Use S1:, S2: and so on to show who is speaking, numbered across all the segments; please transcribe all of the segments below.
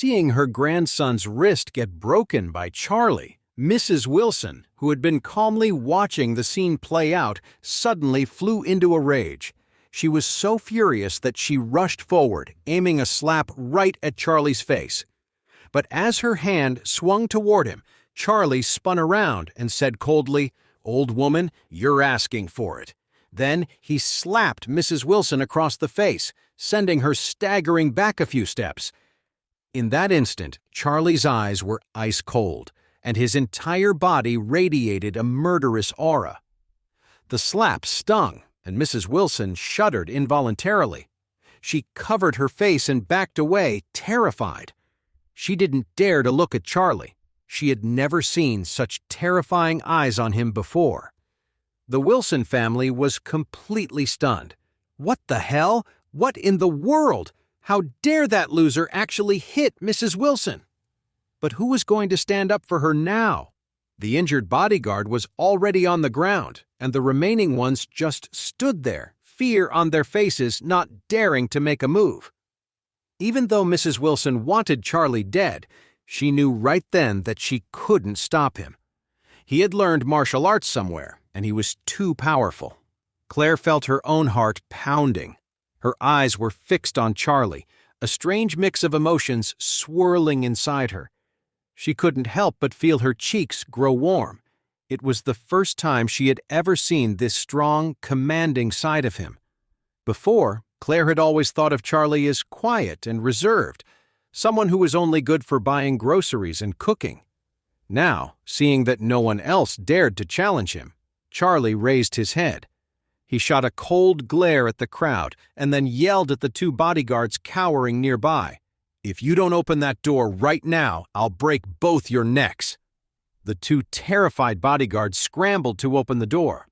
S1: Seeing her grandson's wrist get broken by Charlie, Mrs. Wilson, who had been calmly watching the scene play out, suddenly flew into a rage. She was so furious that she rushed forward, aiming a slap right at Charlie's face. But as her hand swung toward him, Charlie spun around and said coldly, "Old woman, you're asking for it." Then he slapped Mrs. Wilson across the face, sending her staggering back a few steps. In that instant, Charlie's eyes were ice cold, and his entire body radiated a murderous aura. The slap stung, and Mrs. Wilson shuddered involuntarily. She covered her face and backed away, terrified. She didn't dare to look at Charlie. She had never seen such terrifying eyes on him before. The Wilson family was completely stunned. What the hell? What in the world? How dare that loser actually hit Mrs. Wilson? But who was going to stand up for her now? The injured bodyguard was already on the ground, and the remaining ones just stood there, fear on their faces, not daring to make a move. Even though Mrs. Wilson wanted Charlie dead, she knew right then that she couldn't stop him. He had learned martial arts somewhere, and he was too powerful. Claire felt her own heart pounding. Her eyes were fixed on Charlie, a strange mix of emotions swirling inside her. She couldn't help but feel her cheeks grow warm. It was the first time she had ever seen this strong, commanding side of him. Before, Claire had always thought of Charlie as quiet and reserved, someone who was only good for buying groceries and cooking. Now, seeing that no one else dared to challenge him, Charlie raised his head. He shot a cold glare at the crowd and then yelled at the two bodyguards cowering nearby. "If you don't open that door right now, I'll break both your necks." The two terrified bodyguards scrambled to open the door.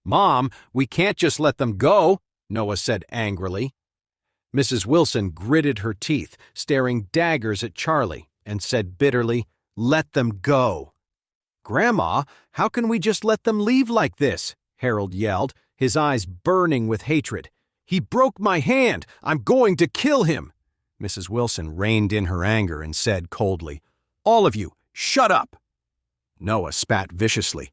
S1: "Mom, we can't just let them go," Noah said angrily. Mrs. Wilson gritted her teeth, staring daggers at Charlie, and said bitterly, "Let them go." "Grandma, how can we just let them leave like this?" Harold yelled, his eyes burning with hatred. "He broke my hand! I'm going to kill him!" Mrs. Wilson reined in her anger and said coldly, "All of you, shut up!" Noah spat viciously.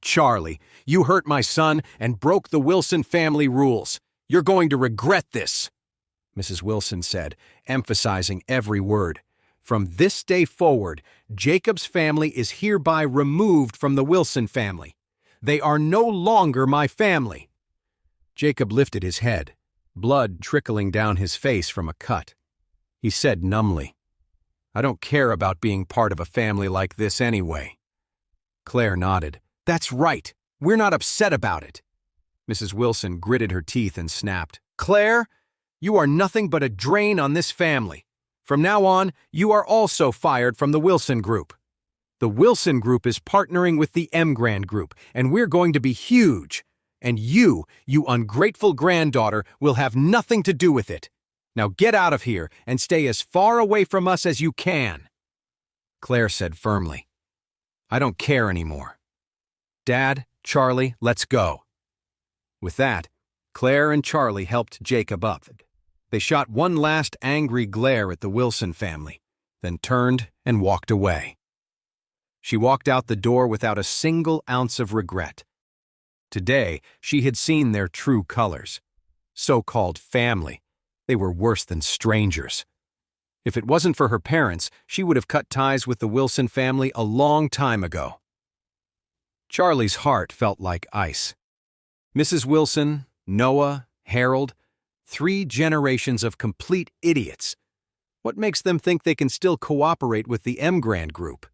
S1: "Charlie, you hurt my son and broke the Wilson family rules. You're going to regret this," Mrs. Wilson said, emphasizing every word. "From this day forward, Jacob's family is hereby removed from the Wilson family. They are no longer my family." Jacob lifted his head, blood trickling down his face from a cut. He said numbly, "I don't care about being part of a family like this anyway." Claire nodded. "That's right. We're not upset about it." Mrs. Wilson gritted her teeth and snapped, "Claire, you are nothing but a drain on this family. From now on, you are also fired from the Wilson Group. The Wilson Group is partnering with the Emgrand Group, and we're going to be huge. And you ungrateful granddaughter, will have nothing to do with it. Now get out of here and stay as far away from us as you can." Claire said firmly, "I don't care anymore. Dad, Charlie, let's go." With that, Claire and Charlie helped Jacob up. They shot one last angry glare at the Wilson family, then turned and walked away. She walked out the door without a single ounce of regret. Today, she had seen their true colors. So-called family. They were worse than strangers. If it wasn't for her parents, she would have cut ties with the Wilson family a long time ago. Charlie's heart felt like ice. Mrs. Wilson, Noah, Harold, 3 generations of complete idiots. What makes them think they can still cooperate with the Emgrand Group?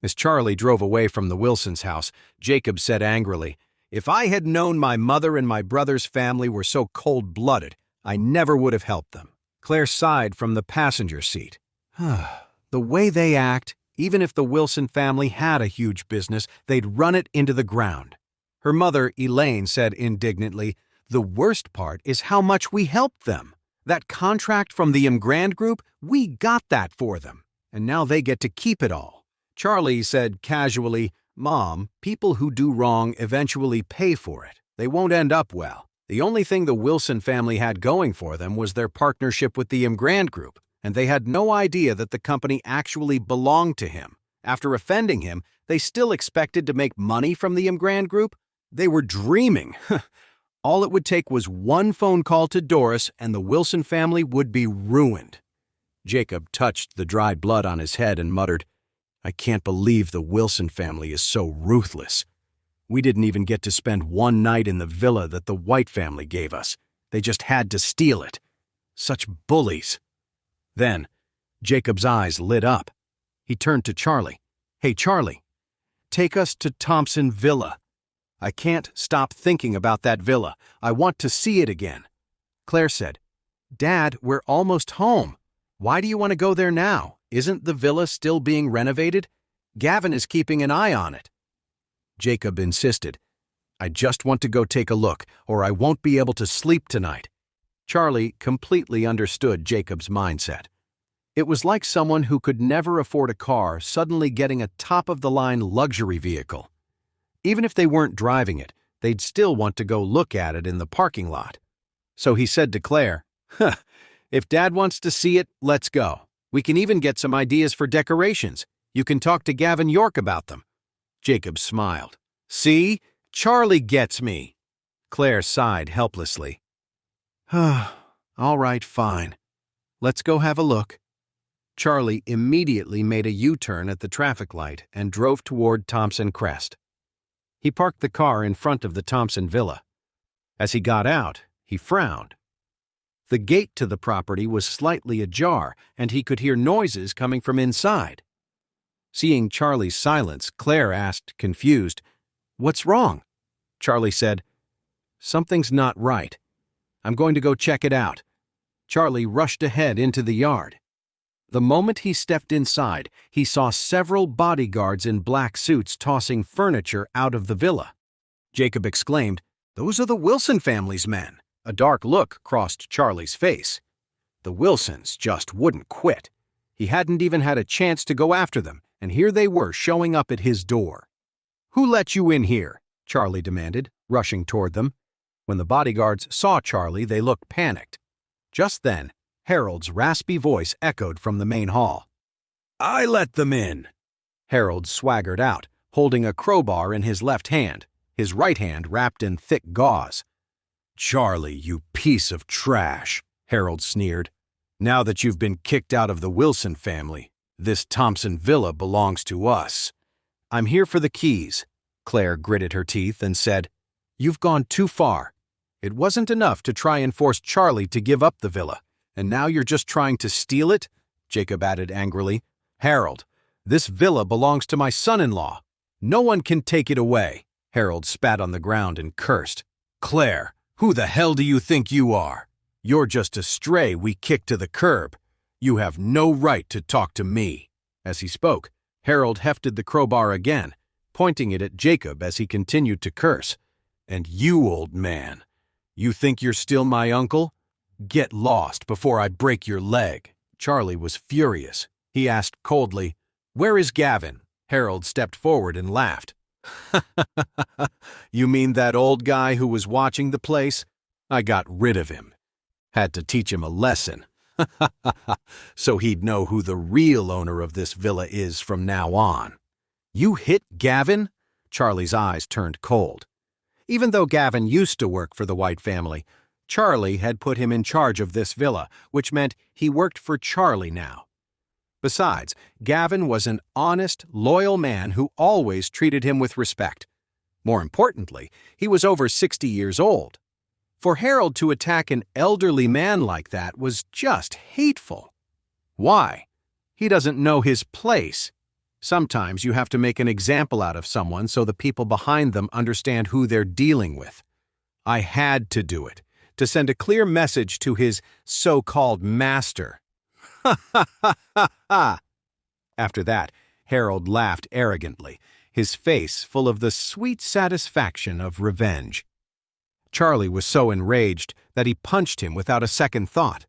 S1: As Charlie drove away from the Wilsons' house, Jacob said angrily, "If I had known my mother and my brother's family were so cold-blooded, I never would have helped them." Claire sighed from the passenger seat. The way they act, even if the Wilson family had a huge business, they'd run it into the ground. Her mother, Elaine, said indignantly, "The worst part is how much we helped them. That contract from the Emgrand Group, we got that for them, and now they get to keep it all." Charlie said casually, "Mom, people who do wrong eventually pay for it. They won't end up well. The only thing the Wilson family had going for them was their partnership with the Emgrand Group, and they had no idea that the company actually belonged to him. After offending him, they still expected to make money from the Imgrand Group? They were dreaming. All it would take was one phone call to Doris and the Wilson family would be ruined. Jacob touched the dried blood on his head and muttered, "I can't believe the Wilson family is so ruthless. We didn't even get to spend one night in the villa that the White family gave us. They just had to steal it. Such bullies." Then, Jacob's eyes lit up. He turned to Charlie. "Hey, Charlie, take us to Thompson Villa. I can't stop thinking about that villa. I want to see it again." Claire said, "Dad, we're almost home. Why do you want to go there now? Isn't the villa still being renovated? Gavin is keeping an eye on it." Jacob insisted, "I just want to go take a look, or I won't be able to sleep tonight." Charlie completely understood Jacob's mindset. It was like someone who could never afford a car suddenly getting a top-of-the-line luxury vehicle. Even if they weren't driving it, they'd still want to go look at it in the parking lot. So he said to Claire, "If Dad wants to see it, let's go. We can even get some ideas for decorations. You can talk to Gavin York about them." Jacob smiled. "See? Charlie gets me." Claire sighed helplessly. "All right, fine. Let's go have a look." Charlie immediately made a U-turn at the traffic light and drove toward Thompson Crest. He parked the car in front of the Thompson Villa. As he got out, he frowned. The gate to the property was slightly ajar, and he could hear noises coming from inside. Seeing Charlie's silence, Claire asked, confused, "What's wrong?" Charlie said, "Something's not right. I'm going to go check it out." Charlie rushed ahead into the yard. The moment he stepped inside, he saw several bodyguards in black suits tossing furniture out of the villa. Jacob exclaimed, "Those are the Wilson family's men." A dark look crossed Charlie's face. The Wilsons just wouldn't quit. He hadn't even had a chance to go after them, and here they were showing up at his door. "Who let you in here?" Charlie demanded, rushing toward them. When the bodyguards saw Charlie, they looked panicked. Just then, Harold's raspy voice echoed from the main hall. "I let them in." Harold swaggered out, holding a crowbar in his left hand, his right hand wrapped in thick gauze. "Charlie, you piece of trash," Harold sneered. "Now that you've been kicked out of the Wilson family, this Thompson Villa belongs to us." "I'm here for the keys." Claire gritted her teeth and said, "You've gone too far. It wasn't enough to try and force Charlie to give up the villa, and now you're just trying to steal it?" Jacob added angrily. "Harold, this villa belongs to my son-in-law. No one can take it away." Harold spat on the ground and cursed. "Claire, who the hell do you think you are? You're just a stray we kicked to the curb. You have no right to talk to me." As he spoke, Harold hefted the crowbar again, pointing it at Jacob as he continued to curse. "And you, old man, you think you're still my uncle? Get lost before I break your leg." Charlie was furious. He asked coldly, "Where is Gavin?" Harold stepped forward and laughed. "You mean that old guy who was watching the place? I got rid of him. Had to teach him a lesson. So he'd know who the real owner of this villa is from now on." "You hit Gavin?" Charlie's eyes turned cold. Even though Gavin used to work for the White family, Charlie had put him in charge of this villa, which meant he worked for Charlie now. Besides, Gavin was an honest, loyal man who always treated him with respect. More importantly, he was over 60 years old. For Harold to attack an elderly man like that was just hateful. Why? He doesn't know his place. Sometimes you have to make an example out of someone so the people behind them understand who they're dealing with. I had to do it, to send a clear message to his so-called master. Ha ha ha ha ha! After that, Harold laughed arrogantly, his face full of the sweet satisfaction of revenge. Charlie was so enraged that he punched him without a second thought.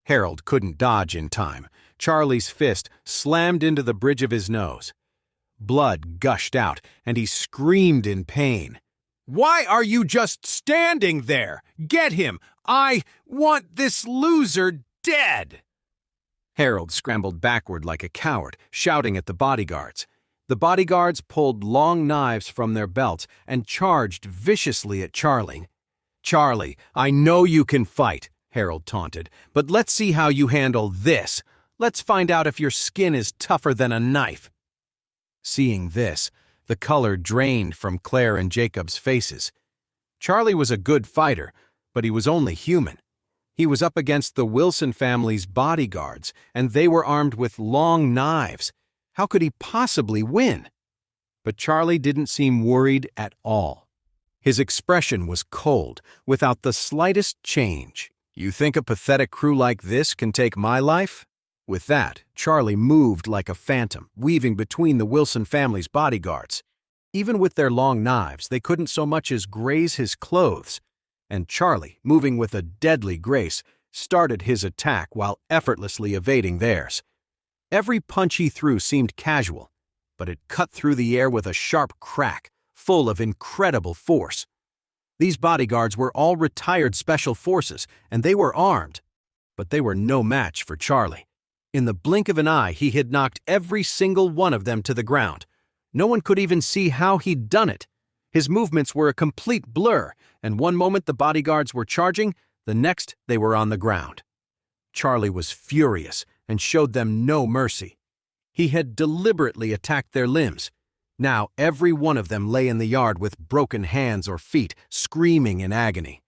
S1: Harold couldn't dodge in time. Charlie's fist slammed into the bridge of his nose. Blood gushed out, and he screamed in pain. "Why are you just standing there? Get him! I want this loser dead!" Harold scrambled backward like a coward, shouting at the bodyguards. The bodyguards pulled long knives from their belts and charged viciously at Charlie. "Charlie, I know you can fight," Harold taunted, "but let's see how you handle this. Let's find out if your skin is tougher than a knife." Seeing this, the color drained from Claire and Jacob's faces. Charlie was a good fighter, but he was only human. He was up against the Wilson family's bodyguards, and they were armed with long knives. How could he possibly win? But Charlie didn't seem worried at all. His expression was cold, without the slightest change. "You think a pathetic crew like this can take my life?" With that, Charlie moved like a phantom, weaving between the Wilson family's bodyguards. Even with their long knives, they couldn't so much as graze his clothes. And Charlie, moving with a deadly grace, started his attack while effortlessly evading theirs. Every punch he threw seemed casual, but it cut through the air with a sharp crack, full of incredible force. These bodyguards were all retired special forces, and they were armed. But they were no match for Charlie. In the blink of an eye, he had knocked every single one of them to the ground. No one could even see how he'd done it. His movements were a complete blur, and one moment the bodyguards were charging, the next they were on the ground. Charlie was furious and showed them no mercy. He had deliberately attacked their limbs. Now every one of them lay in the yard with broken hands or feet, screaming in agony.